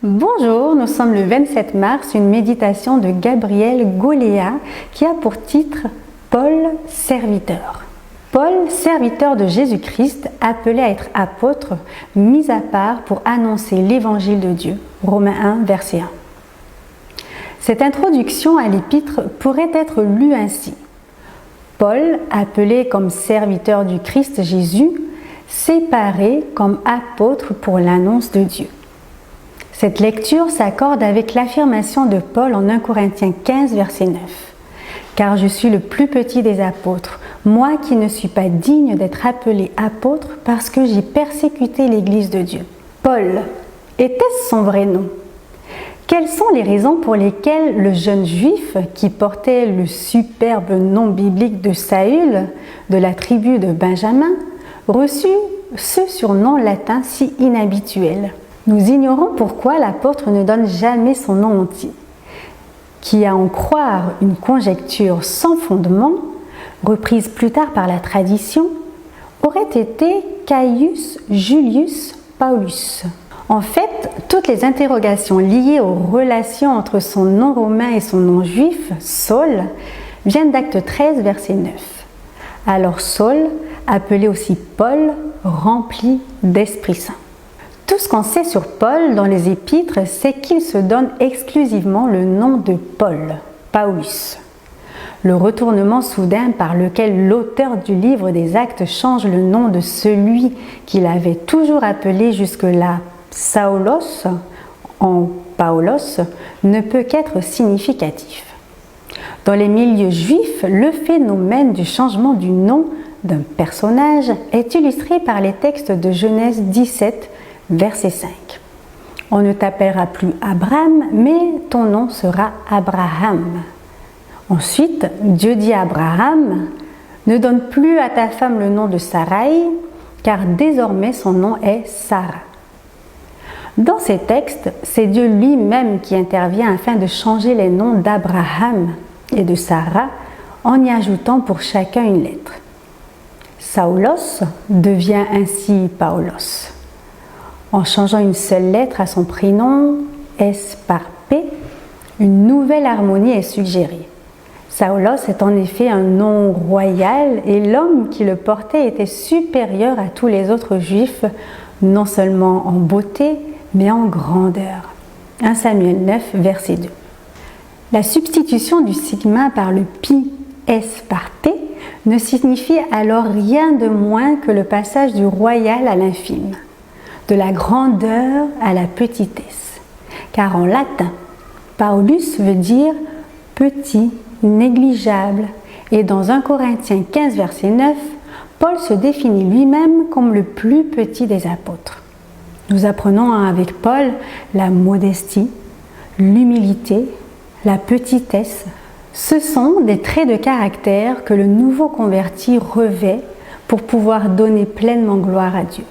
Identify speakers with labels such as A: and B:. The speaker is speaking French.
A: Bonjour, nous sommes le 27 mars, une méditation de Gabriel Goléa qui a pour titre Paul, serviteur. Paul, serviteur de Jésus-Christ, appelé à être apôtre, mis à part pour annoncer l'évangile de Dieu. Romains 1, verset 1. Cette introduction à l'épître pourrait être lue ainsi. Paul, appelé comme serviteur du Christ Jésus, séparé comme apôtre pour l'annonce de Dieu. Cette lecture s'accorde avec l'affirmation de Paul en 1 Corinthiens 15, verset 9. « Car je suis le plus petit des apôtres, moi qui ne suis pas digne d'être appelé apôtre parce que j'ai persécuté l'Église de Dieu. » Paul, était-ce son vrai nom? Quelles sont les raisons pour lesquelles le jeune juif, qui portait le superbe nom biblique de Saül, de la tribu de Benjamin, reçut ce surnom latin si inhabituel? Nous ignorons pourquoi l'apôtre ne donne jamais son nom entier, qui, à en croire une conjecture sans fondement, reprise plus tard par la tradition, aurait été Caius Julius Paulus. En fait, toutes les interrogations liées aux relations entre son nom romain et son nom juif, Saul, viennent d'Acte 13, verset 9. Alors Saul, appelé aussi Paul, rempli d'Esprit Saint. Tout ce qu'on sait sur Paul dans les épîtres, c'est qu'il se donne exclusivement le nom de Paul, Paulus. Le retournement soudain par lequel l'auteur du livre des Actes change le nom de celui qu'il avait toujours appelé jusque-là Saulos en Paulos ne peut qu'être significatif. Dans les milieux juifs, le phénomène du changement du nom d'un personnage est illustré par les textes de Genèse 17, verset 5. On ne t'appellera plus Abraham, mais ton nom sera Abraham. Ensuite, Dieu dit à Abraham, ne donne plus à ta femme le nom de Sarai, car désormais son nom est Sarah. Dans ces textes, c'est Dieu lui-même qui intervient afin de changer les noms d'Abraham et de Sarah en y ajoutant pour chacun une lettre. Saulos devient ainsi Paulos. En changeant une seule lettre à son prénom, S par P, une nouvelle harmonie est suggérée. Saulos est en effet un nom royal et l'homme qui le portait était supérieur à tous les autres juifs, non seulement en beauté, mais en grandeur. 1 Samuel 9, verset 2. La substitution du sigma par le pi S par P ne signifie alors rien de moins que le passage du royal à l'infime, de la grandeur à la petitesse. Car en latin, Paulus veut dire petit, négligeable, et dans 1 Corinthiens 15, verset 9, Paul se définit lui-même comme le plus petit des apôtres. Nous apprenons avec Paul la modestie, l'humilité, la petitesse. Ce sont des traits de caractère que le nouveau converti revêt pour pouvoir donner pleinement gloire à Dieu.